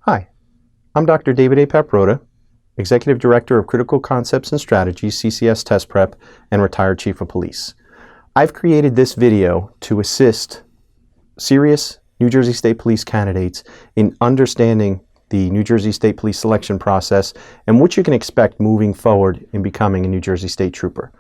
Hi, I'm Dr. David A. Paprota, Executive Director of Critical Concepts and Strategies, CCS Test Prep, and retired Chief of Police. I've created this video to assist serious New Jersey State Police candidates in understanding the New Jersey State Police selection process and what you can expect moving forward in becoming a New Jersey State Trooper.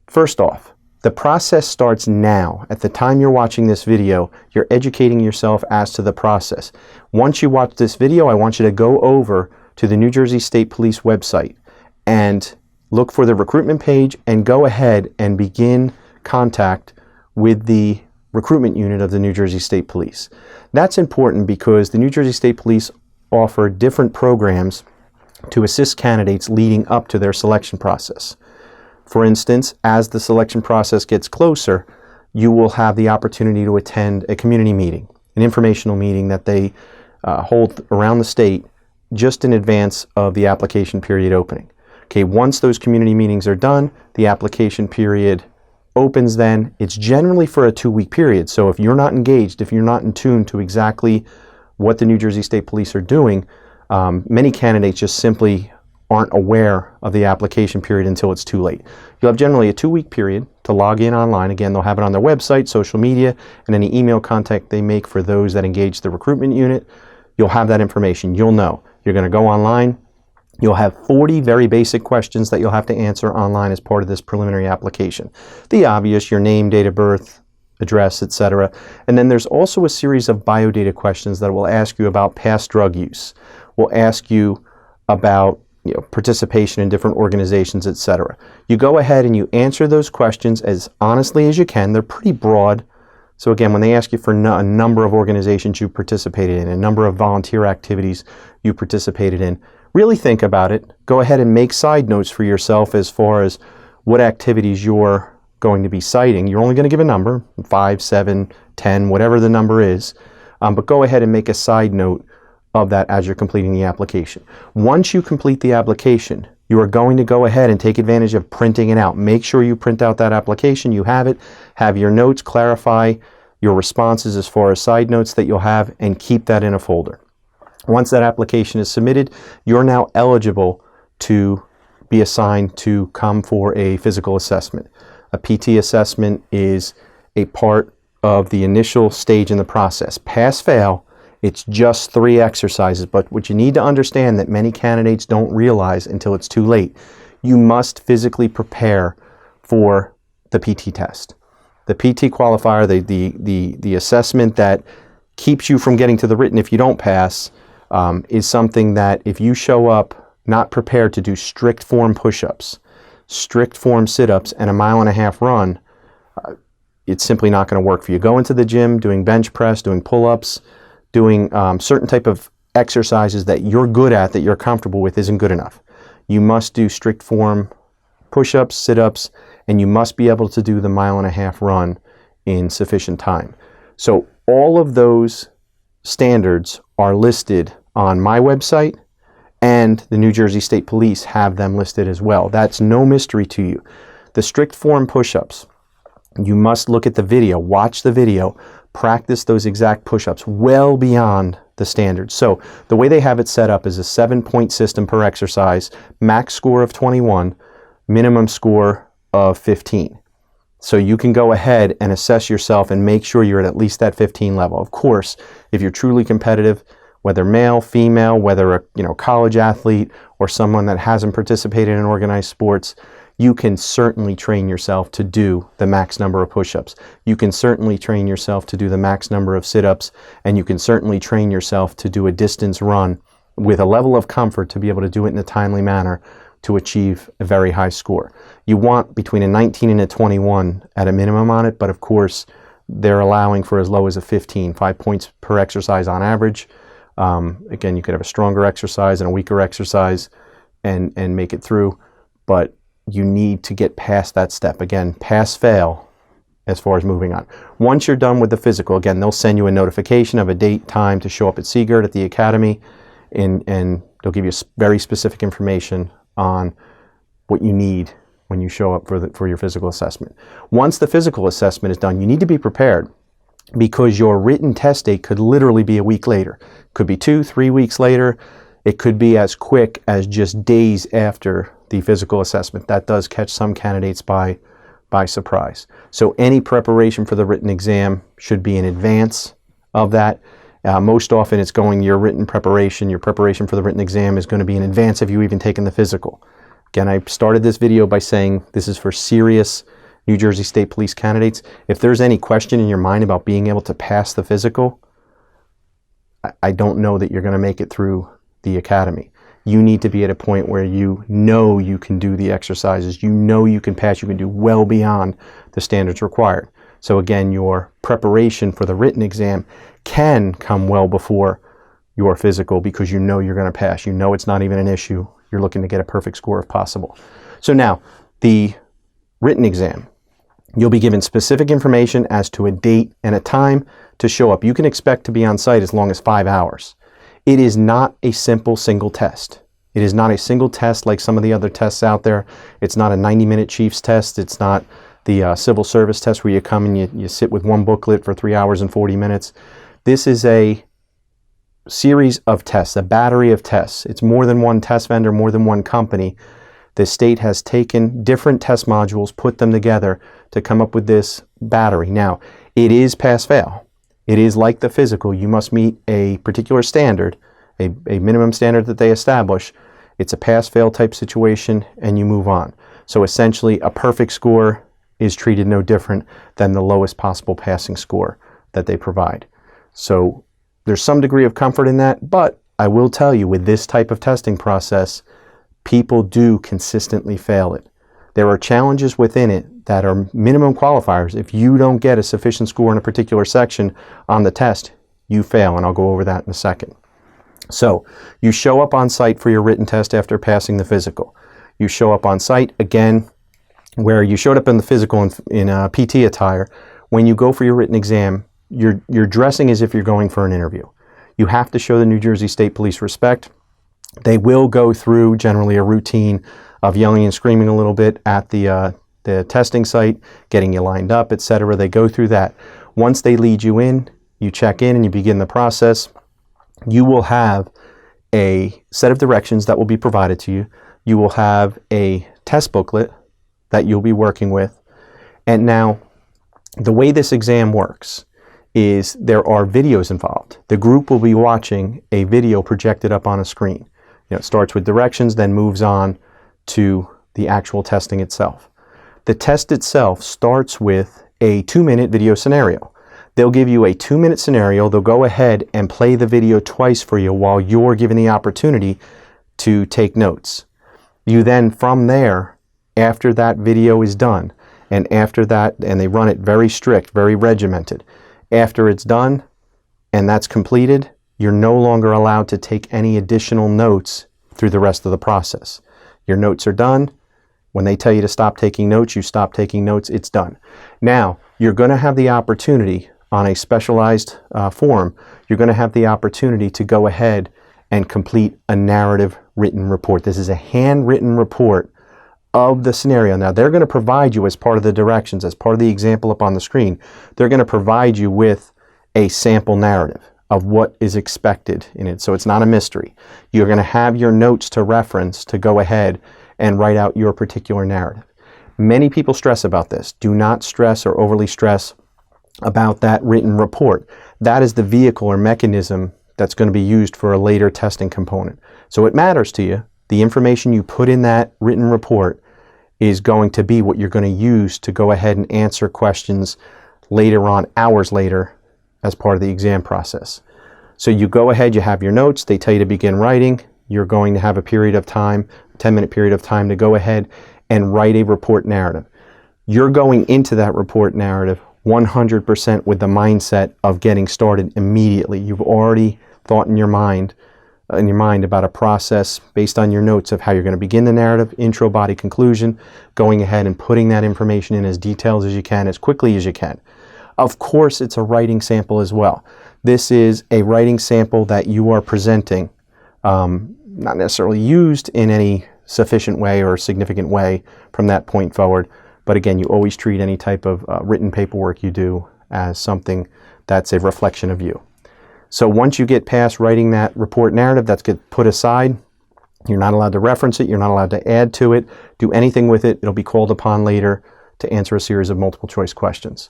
First off, the process starts now. At the time you're watching this video, you're educating yourself as to the process. Once you watch this video, I want you to go over to the New Jersey State Police website and look for the recruitment page and go ahead and begin contact with the recruitment unit of the New Jersey State Police. That's important because the New Jersey State Police offer different programs to assist candidates leading up to their selection process. For instance, as the selection process gets closer, you will have the opportunity to attend a community meeting, an informational meeting that they hold around the state just in advance of the application period opening. Okay, once those community meetings are done, the application period opens then. It's generally for a 2-week period. So if you're not engaged, if you're not in tune to exactly what the New Jersey State Police are doing, many candidates just simply aren't aware of the application period until it's too late. You'll have generally a 2-week period to log in online. Again, they'll have it on their website, social media, and any email contact they make for those that engage the recruitment unit. You'll have that information. You'll know. You're going to go online. You'll have 40 very basic questions that you'll have to answer online as part of this preliminary application. The obvious, your name, date of birth, address, etc. And then there's also a series of biodata questions that will ask you about past drug use. Will ask you about participation in different organizations, etc. You go ahead and you answer those questions as honestly as you can. They're pretty broad. So again, when they ask you for a number of organizations you participated in, a number of volunteer activities you participated in, really think about it. Go ahead and make side notes for yourself as far as what activities you're going to be citing. You're only going to give a number, 5, 7, 10, whatever the number is, but go ahead and make a side note of that as you're completing the application. Once you complete the application, you are going to go ahead and take advantage of printing it out. Make sure you print out that application, you have it, have your notes, clarify your responses as far as side notes that you'll have, and keep that in a folder. Once that application is submitted, you're now eligible to be assigned to come for a physical assessment. A PT assessment is a part of the initial stage in the process. Pass, fail, it's just 3 exercises, but what you need to understand that many candidates don't realize until it's too late, you must physically prepare for the PT test. The PT qualifier, the assessment that keeps you from getting to the written if you don't pass, is something that if you show up not prepared to do strict form push-ups, strict form sit-ups, and a 1.5 mile run, it's simply not going to work for you. Go into the gym doing bench press, doing pull-ups, doing certain type of exercises that you're good at, that you're comfortable with, isn't good enough. You must do strict form push-ups, sit-ups, and you must be able to do the 1.5 mile run in sufficient time. So all of those standards are listed on my website, and the New Jersey State Police have them listed as well. That's no mystery to you. The strict form push-ups, you must look at the video, watch the video, practice those exact push-ups well beyond the standards. So the way they have it set up is a 7-point system per exercise, max score of 21, minimum score of 15. So you can go ahead and assess yourself and make sure you're at least that 15 level. Of course, if you're truly competitive, whether male, female, whether a college athlete or someone that hasn't participated in organized sports, you can certainly train yourself to do the max number of push-ups. You can certainly train yourself to do the max number of sit-ups, and you can certainly train yourself to do a distance run with a level of comfort to be able to do it in a timely manner to achieve a very high score. You want between a 19 and a 21 at a minimum on it, but of course they're allowing for as low as a 15, 5 points per exercise on average. Again, you could have a stronger exercise and a weaker exercise and make it through, but you need to get past that step. Again, pass, fail as far as moving on. Once you're done with the physical, again, they'll send you a notification of a date, time to show up at Sea Girt at the Academy, and they'll give you very specific information on what you need when you show up for your physical assessment. Once the physical assessment is done, you need to be prepared. because your written test date could literally be a week later. Could be 2-3 weeks later. It could be as quick as just days after the physical assessment. That does catch some candidates by surprise. So any preparation for the written exam should be in advance of that. Most often it's going, your preparation for the written exam is going to be in advance of you even taking the physical. Again, I started this video by saying this is for serious New Jersey State Police candidates. If there's any question in your mind about being able to pass the physical, I don't know that you're going to make it through the academy. You need to be at a point where you know you can do the exercises, you know you can pass, you can do well beyond the standards required. So again, your preparation for the written exam can come well before your physical because you know you're going to pass. You know it's not even an issue. You're looking to get a perfect score if possible. So now, the written exam. You'll be given specific information as to a date and a time to show up. You can expect to be on site as long as 5 hours. It is not a simple single test. It is not a single test like some of the other tests out there. It's not a 90-minute Chiefs test. It's not the civil service test where you come and you sit with one booklet for 3 hours and 40 minutes. This is a series of tests, a battery of tests. It's more than one test vendor, more than one company. The state has taken different test modules, put them together to come up with this battery. Now, it is pass-fail. It is like the physical. You must meet a particular standard, a minimum standard that they establish. It's a pass-fail type situation, and you move on. So essentially, a perfect score is treated no different than the lowest possible passing score that they provide. So there's some degree of comfort in that, but I will tell you, with this type of testing process, people do consistently fail it. There are challenges within it that are minimum qualifiers. If you don't get a sufficient score in a particular section on the test, you fail, and I'll go over that in a second. So you show up on site for your written test after passing the physical. You show up on site again, where you showed up in the physical in PT attire. When you go for your written exam, you're dressing as if you're going for an interview. You have to show the New Jersey State Police respect. They will go through generally a routine of yelling and screaming a little bit at the testing site, getting you lined up, etc. They go through that. Once they lead you in, you check in and you begin the process. You will have a set of directions that will be provided to you. You will have a test booklet that you'll be working with. And now, the way this exam works is there are videos involved. The group will be watching a video projected up on a screen. It starts with directions, then moves on to the actual testing itself. The test itself starts with a 2-minute video scenario. They'll give you a 2-minute scenario. They'll go ahead and play the video twice for you while you're given the opportunity to take notes. You then, from there, after that video is done, and after that, and they run it very strict, very regimented, after it's done and that's completed, you're no longer allowed to take any additional notes through the rest of the process. Your notes are done. When they tell you to stop taking notes, you stop taking notes, it's done. Now, you're going to have the opportunity on a specialized form, you're going to have the opportunity to go ahead and complete a narrative written report. This is a handwritten report of the scenario. Now, they're going to provide you, as part of the directions, as part of the example up on the screen, they're going to provide you with a sample narrative of what is expected in it. So it's not a mystery. You're going to have your notes to reference to go ahead and write out your particular narrative. Many people stress about this. Do not stress or overly stress about that written report. That is the vehicle or mechanism that's going to be used for a later testing component. So it matters to you. The information you put in that written report is going to be what you're going to use to go ahead and answer questions later on, hours later, as part of the exam process. So you go ahead, you have your notes, they tell you to begin writing. You're going to have a period of time, a 10-minute period of time, to go ahead and write a report narrative. You're going into that report narrative 100% with the mindset of getting started immediately. You've already thought in your mind about a process based on your notes of how you're going to begin the narrative, intro, body, conclusion, going ahead and putting that information in as detailed as you can, as quickly as you can. Of course, it's a writing sample as well. This is a writing sample that you are presenting, not necessarily used in any sufficient way or significant way from that point forward. But again, you always treat any type of written paperwork you do as something that's a reflection of you. So once you get past writing that report narrative, that's get put aside. You're not allowed to reference it. You're not allowed to add to it, do anything with it. It'll be called upon later to answer a series of multiple choice questions.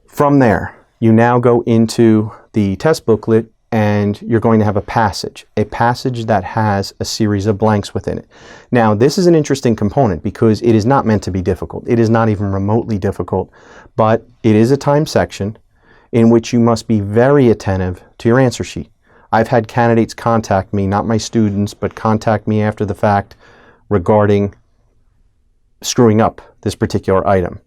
From there, you now go into the test booklet and you're going to have a passage that has a series of blanks within it. Now, this is an interesting component because it is not meant to be difficult. It is not even remotely difficult, but it is a time section in which you must be very attentive to your answer sheet. I've had candidates contact me, not my students, but contact me after the fact regarding screwing up this particular item.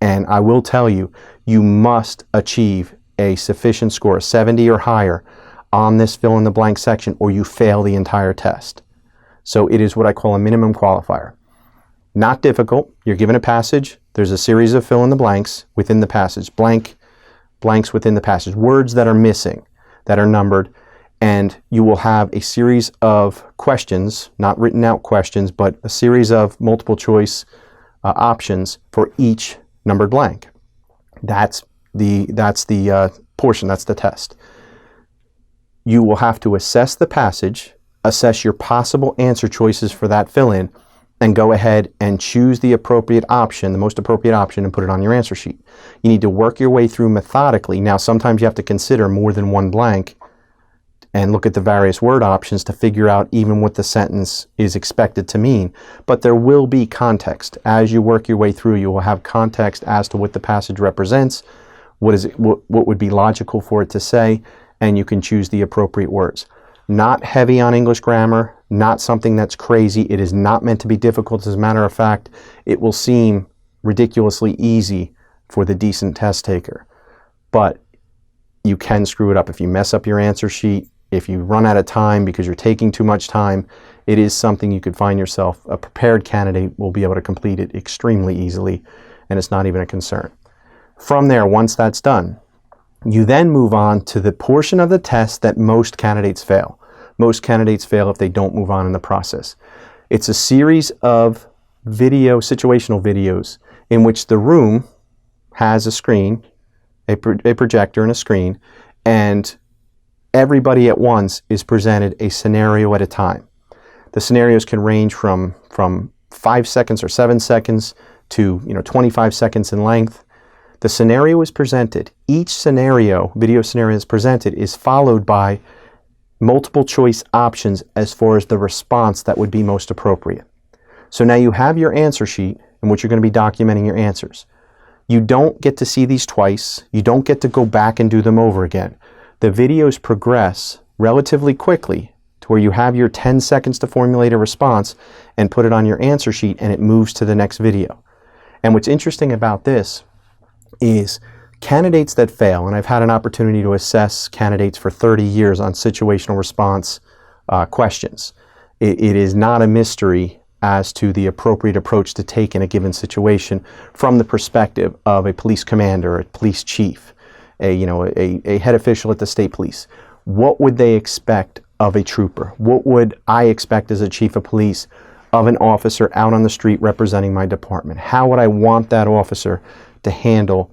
And I will tell you, you must achieve a sufficient score, 70 or higher, on this fill in the blank section, or you fail the entire test. So it is what I call a minimum qualifier. Not difficult. You're given a passage. There's a series of fill in the blanks within the passage, blanks within the passage, words that are missing, that are numbered, and you will have a series of questions, not written out questions, but a series of multiple choice options for each numbered blank. That's the portion, that's the test. You will have to assess the passage, assess your possible answer choices for that fill-in, and go ahead and choose the appropriate option, the most appropriate option, and put it on your answer sheet. You need to work your way through methodically. Now, sometimes you have to consider more than one blank and look at the various word options to figure out even what the sentence is expected to mean. But there will be context. As you work your way through, you will have context as to what the passage represents, what would be logical for it to say, and you can choose the appropriate words. Not heavy on English grammar, not something that's crazy. It is not meant to be difficult. As a matter of fact, it will seem ridiculously easy for the decent test taker. But you can screw it up. If you mess up your answer sheet, if you run out of time because you're taking too much time, it is something you could find yourself. A prepared candidate will be able to complete it extremely easily, and it's not even a concern. From there, once that's done, you then move on to the portion of the test that most candidates fail. Most candidates fail if they don't move on in the process. It's a series of situational videos in which the room has a screen, a projector and a screen, and everybody at once is presented a scenario at a time. The scenarios can range from 5 seconds or 7 seconds to 25 seconds in length. The scenario is presented. Each video scenario is presented, is followed by multiple choice options as far as the response that would be most appropriate. So now you have your answer sheet in which you're going to be documenting your answers. You don't get to see these twice. You don't get to go back and do them over again. The videos progress relatively quickly to where you have your 10 seconds to formulate a response and put it on your answer sheet, and it moves to the next video. And what's interesting about this is candidates that fail, and I've had an opportunity to assess candidates for 30 years on situational response questions. It is not a mystery as to the appropriate approach to take in a given situation from the perspective of a police commander, a police chief, a head official at the state police. What would they expect of a trooper? What would I expect as a chief of police of an officer out on the street representing my department? How would I want that officer to handle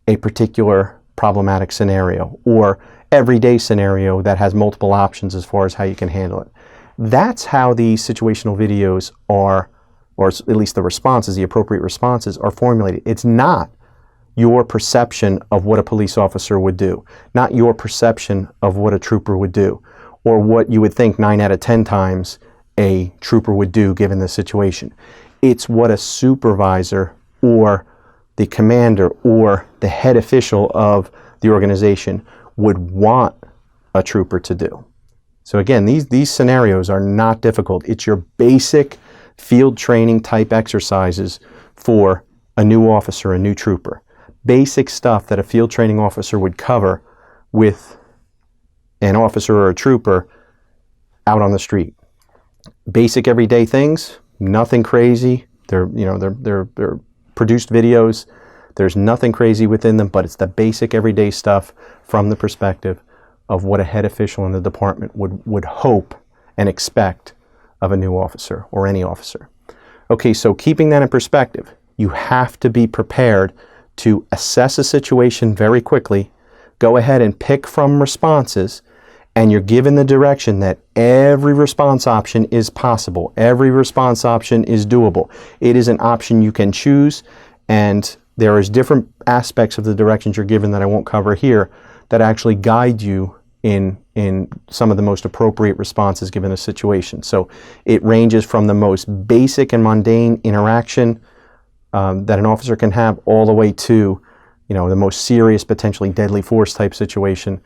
a particular problematic scenario or everyday scenario that has multiple options as far as how you can handle it? That's how the situational videos are, or at least the responses, the appropriate responses, are formulated. It's not your perception of what a police officer would do, not your perception of what a trooper would do, or what you would think 9 out of 10 times a trooper would do given the situation. It's what a supervisor or the commander or the head official of the organization would want a trooper to do. So again, these scenarios are not difficult. It's your basic field training type exercises for a new officer, a new trooper. Basic stuff that a field training officer would cover with an officer or a trooper out on the street. Basic everyday things, nothing crazy. They're produced videos. There's nothing crazy within them, but it's the basic everyday stuff from the perspective of what a head official in the department would hope and expect of a new officer or any officer. Okay, so keeping that in perspective, you have to be prepared to assess a situation very quickly, go ahead and pick from responses, and you're given the direction that every response option is possible. Every response option is doable. It is an option you can choose, and there is different aspects of the directions you're given that I won't cover here that actually guide you in some of the most appropriate responses given a situation. So it ranges from the most basic and mundane interaction that an officer can have all the way to, the most serious, potentially deadly force type situation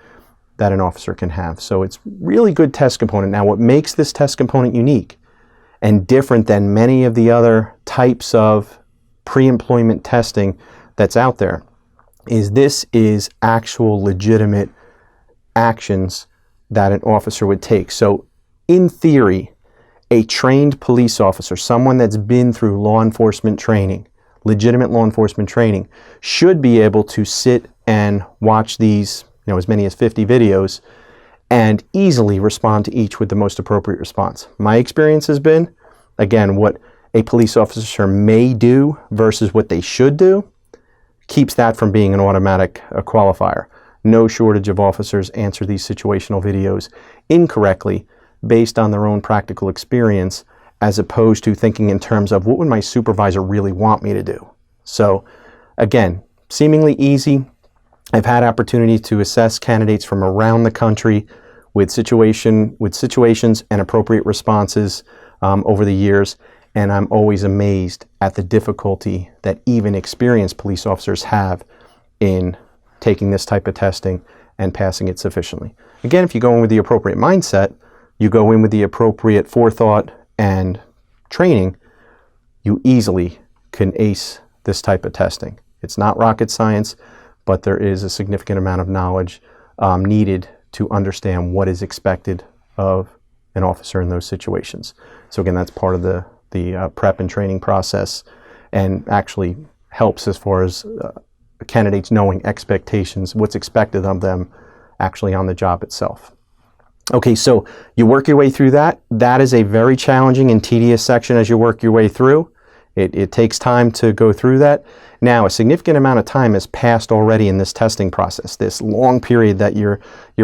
that an officer can have. So it's really good test component. Now, what makes this test component unique and different than many of the other types of pre-employment testing that's out there is this is actual legitimate actions that an officer would take. So in theory, a trained police officer, someone that's been through law enforcement training, legitimate law enforcement training, should be able to sit and watch these, as many as 50 videos and easily respond to each with the most appropriate response. My experience has been, again, what a police officer may do versus what they should do keeps that from being an automatic qualifier. No shortage of officers answer these situational videos incorrectly based on their own practical experience, as opposed to thinking in terms of what would my supervisor really want me to do. So again, seemingly easy. I've had opportunity to assess candidates from around the country with situations and appropriate responses over the years, and I'm always amazed at the difficulty that even experienced police officers have in taking this type of testing and passing it sufficiently. Again, if you go in with the appropriate mindset, you go in with the appropriate forethought and training, you easily can ace this type of testing. It's not rocket science, but there is a significant amount of knowledge needed to understand what is expected of an officer in those situations. So again, that's part of the prep and training process, and actually helps as far as candidates knowing expectations, what's expected of them actually on the job itself. Okay, so you work your way through that. That is a very challenging and tedious section as you work your way through. It takes time to go through that. Now, a significant amount of time has passed already in this testing process, this long period that you're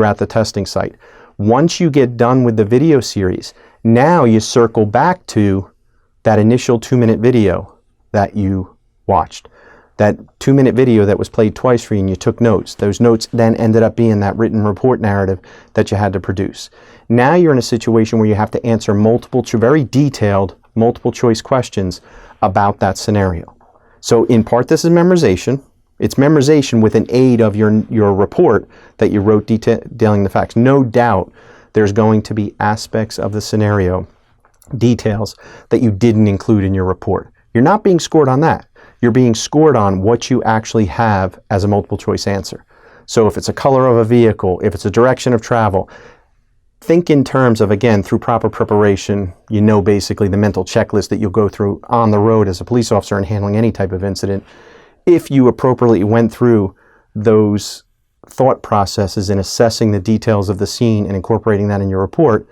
at the testing site. Once you get done with the video series, now you circle back to that initial 2-minute video that you watched. That 2-minute video that was played twice for you and you took notes. Those notes then ended up being that written report narrative that you had to produce. Now you're in a situation where you have to answer very detailed, multiple choice questions about that scenario. So in part, this is memorization. It's memorization with an aid of your report that you wrote detailing the facts. No doubt there's going to be aspects of the scenario, details that you didn't include in your report. You're not being scored on that. You're being scored on what you actually have as a multiple choice answer. So if it's a color of a vehicle, if it's a direction of travel, think in terms of, again, through proper preparation, basically the mental checklist that you'll go through on the road as a police officer and handling any type of incident. If you appropriately went through those thought processes in assessing the details of the scene and incorporating that in your report,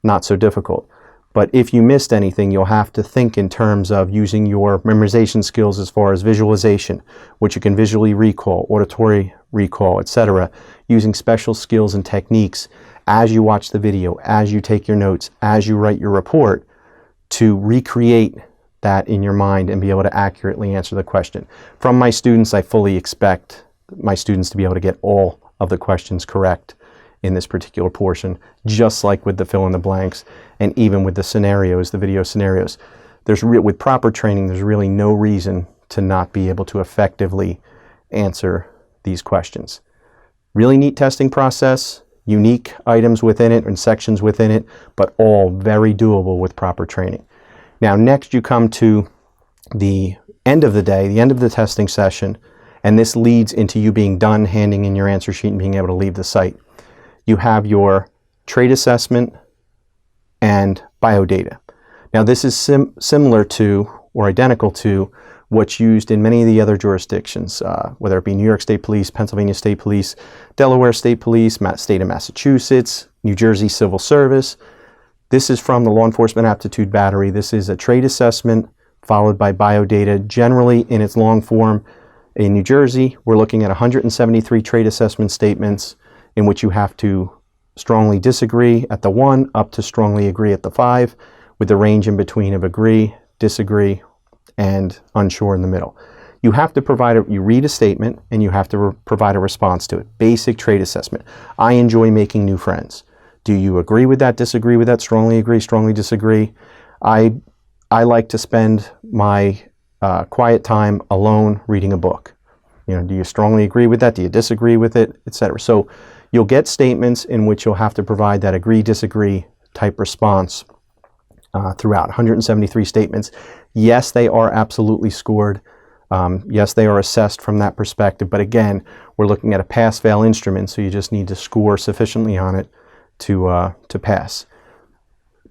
not so difficult. But if you missed anything, you'll have to think in terms of using your memorization skills as far as visualization, which you can visually recall, auditory recall, etc., using special skills and techniques as you watch the video, as you take your notes, as you write your report, to recreate that in your mind and be able to accurately answer the question. From my students, I fully expect my students to be able to get all of the questions correct in this particular portion, just like with the fill in the blanks and even with the scenarios, the video scenarios. With proper training, there's really no reason to not be able to effectively answer these questions. Really neat testing process, unique items within it and sections within it, but all very doable with proper training. Now, next you come to the end of the day, the end of the testing session, and this leads into you being done handing in your answer sheet and being able to leave the site. You have your trade assessment and biodata. Now, this is similar to or identical to what's used in many of the other jurisdictions, whether it be New York State Police, Pennsylvania State Police, Delaware State Police, State of Massachusetts, New Jersey Civil Service. This is from the Law Enforcement Aptitude Battery. This is a trade assessment followed by biodata, generally in its long form In New Jersey, we're looking at 173 trade assessment statements in which you have to strongly disagree at the 1 up to strongly agree at the 5, with the range in between of agree, disagree, and unsure in the middle. You have to you read a statement and you have to provide a response to it. Basic trade assessment. I enjoy making new friends. Do you agree with that, disagree with that, strongly agree, strongly disagree? I like to spend my quiet time alone reading a book. Do you strongly agree with that? Do you disagree with it, etc.? So you'll get statements in which you'll have to provide that agree, disagree type response throughout 173 statements. Yes, they are absolutely scored. Yes, they are assessed from that perspective. But again, we're looking at a pass-fail instrument, so you just need to score sufficiently on it to pass.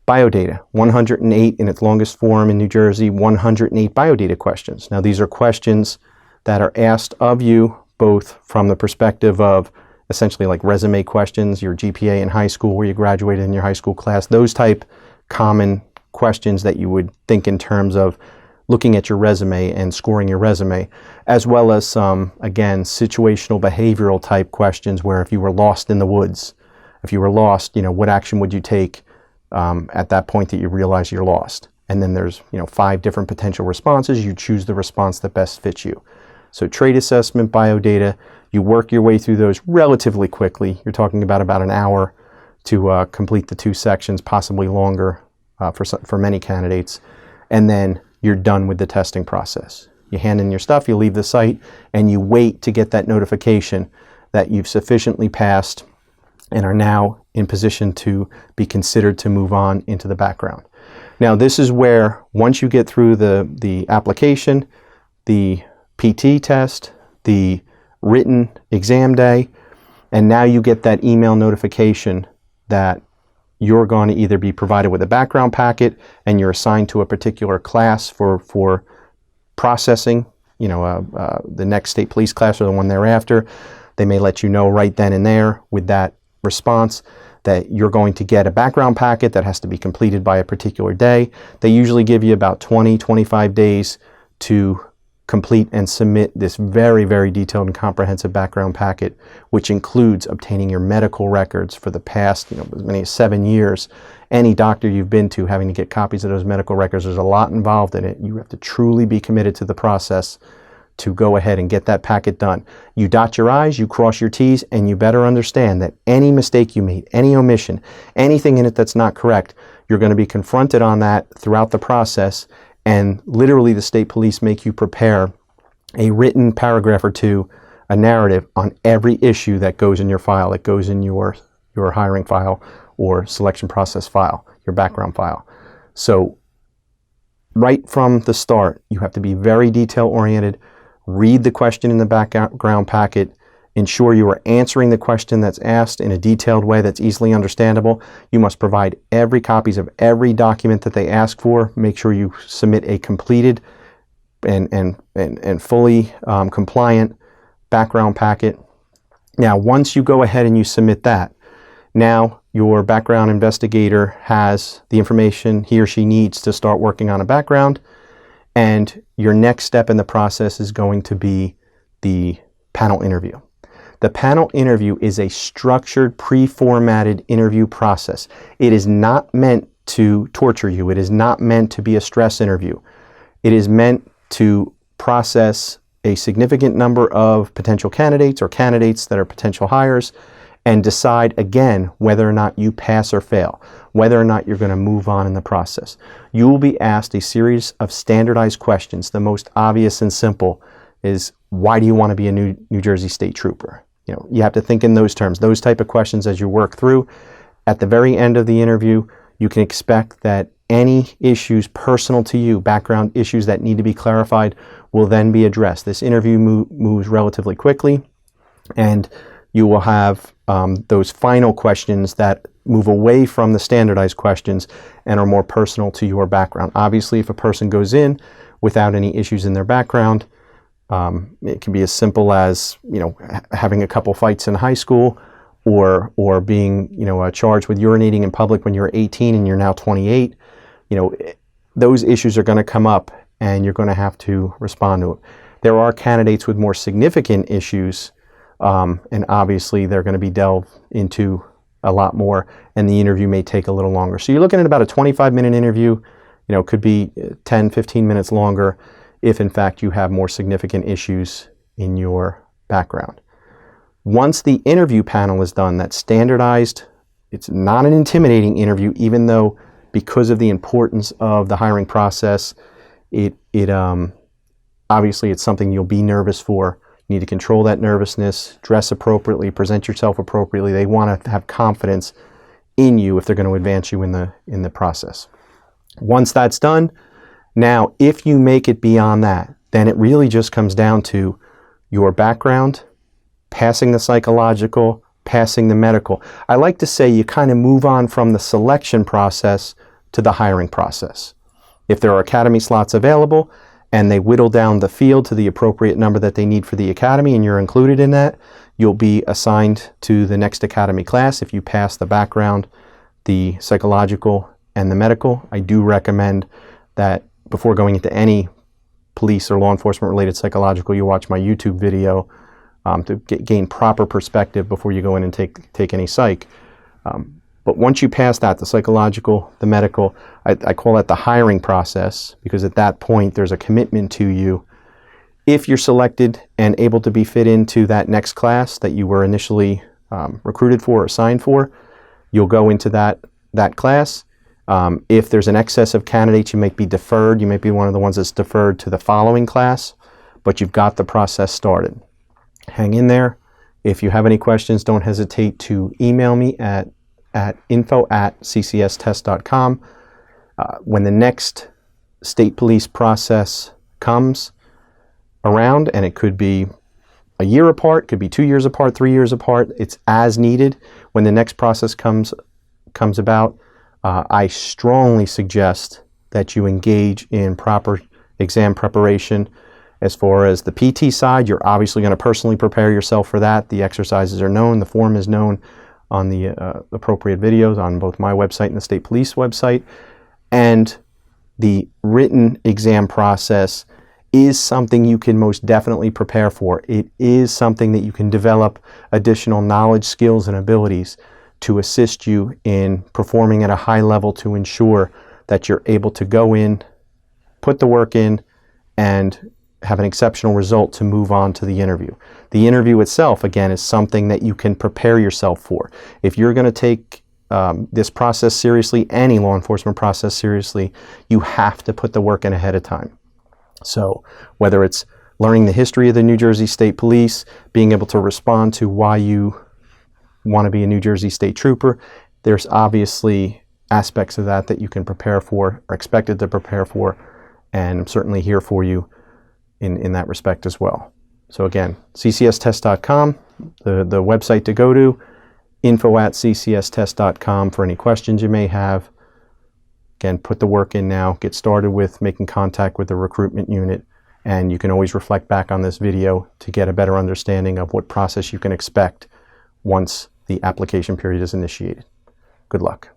Biodata, 108 in its longest form in New Jersey, 108 biodata questions. Now, these are questions that are asked of you both from the perspective of essentially like resume questions, your GPA in high school, where you graduated in your high school class, those type common questions that you would think in terms of looking at your resume and scoring your resume, as well as some, again, situational behavioral type questions where if you were lost in the woods, if you were lost, what action would you take at that point that you realize you're lost? And then there's 5 different potential responses. You choose the response that best fits you. So trade assessment, biodata, you work your way through those relatively quickly. You're talking about an hour to complete the 2 sections, possibly longer for many candidates. And then you're done with the testing process. You hand in your stuff, you leave the site, and you wait to get that notification that you've sufficiently passed and are now in position to be considered to move on into the background. Now, this is where once you get through the application, the PT test, the written exam day, and now you get that email notification that you're going to either be provided with a background packet and you're assigned to a particular class for processing, the next state police class or the one thereafter. They may let you know right then and there with that response that you're going to get a background packet that has to be completed by a particular day. They usually give you about 20-25 days to complete and submit this very, very detailed and comprehensive background packet, which includes obtaining your medical records for the past, as many as 7 years. Any doctor you've been to, having to get copies of those medical records, there's a lot involved in it. You have to truly be committed to the process to go ahead and get that packet done. You dot your I's, you cross your T's, and you better understand that any mistake you made, any omission, anything in it that's not correct, you're going to be confronted on that throughout the process. And literally the state police make you prepare a written paragraph or 2, a narrative on every issue that goes in your file, that goes in your hiring file or selection process file, your background file. So right from the start, you have to be very detail oriented, read the question in the background packet, ensure you are answering the question that's asked in a detailed way that's easily understandable. You must provide every copies of every document that they ask for. Make sure you submit a completed and fully compliant background packet. Now, once you go ahead and you submit that, now your background investigator has the information he or she needs to start working on a background, and your next step in the process is going to be the panel interview. The panel interview is a structured, pre-formatted interview process. It is not meant to torture you. It is not meant to be a stress interview. It is meant to process a significant number of potential candidates or candidates that are potential hires and decide again whether or not you pass or fail, whether or not you're going to move on in the process. You will be asked a series of standardized questions. The most obvious and simple is, why do you want to be a New Jersey State Trooper? You have to think in those terms, those type of questions as you work through. At the very end of the interview, you can expect that any issues personal to you, background issues that need to be clarified, will then be addressed. This interview moves relatively quickly, and you will have those final questions that move away from the standardized questions and are more personal to your background. Obviously, if a person goes in without any issues in their background, it can be as simple as having a couple fights in high school, or being charged with urinating in public when you're 18 and you're now 28. Those issues are going to come up, and you're going to have to respond to it. There are candidates with more significant issues, and obviously they're going to be delved into a lot more, and the interview may take a little longer. So you're looking at about a 25-minute interview. Could be 10, 15 minutes longer if in fact you have more significant issues in your background. Once the interview panel is done, that's standardized. It's not an intimidating interview, even though because of the importance of the hiring process, obviously it's something you'll be nervous for. You need to control that nervousness, dress appropriately, present yourself appropriately. They want to have confidence in you if they're going to advance you in the process. Once that's done, now if you make it beyond that, then it really just comes down to your background, passing the psychological, passing the medical. I like to say you kind of move on from the selection process to the hiring process. If there are academy slots available and they whittle down the field to the appropriate number that they need for the academy and you're included in that, you'll be assigned to the next academy class if you pass the background, the psychological, and the medical. I do recommend that before going into any police or law enforcement related psychological, you watch my YouTube video to gain proper perspective before you go in and take any psych. But once you pass that, the psychological, the medical, I call that the hiring process, because at that point there's a commitment to you. If you're selected and able to be fit into that next class that you were initially recruited for or assigned for, you'll go into that class. If there's an excess of candidates, you might be deferred. You might be one of the ones that's deferred to the following class, but you've got the process started. Hang in there. If you have any questions, don't hesitate to email me at info@ccsTest.com. When the next state police process comes around, and it could be a year apart, could be 2 years apart, 3 years apart, it's as needed. When the next process comes about, I strongly suggest that you engage in proper exam preparation. As far as the PT side, you're obviously going to personally prepare yourself for that. The exercises are known, the form is known on the appropriate videos on both my website and the state police website. And the written exam process is something you can most definitely prepare for. It is something that you can develop additional knowledge, skills, and abilities to assist you in performing at a high level to ensure that you're able to go in, put the work in, and have an exceptional result to move on to the interview. The interview itself, again, is something that you can prepare yourself for. If you're going to take this process seriously, any law enforcement process seriously, you have to put the work in ahead of time. So whether it's learning the history of the New Jersey State Police, being able to respond to why you want to be a New Jersey State Trooper, there's obviously aspects of that you can prepare for, or expected to prepare for, and I'm certainly here for you in that respect as well. So again, ccsTest.com, the website to go to, info@ccsTest.com for any questions you may have. Again, put the work in now, get started with making contact with the recruitment unit, and you can always reflect back on this video to get a better understanding of what process you can expect once the application period is initiated. Good luck.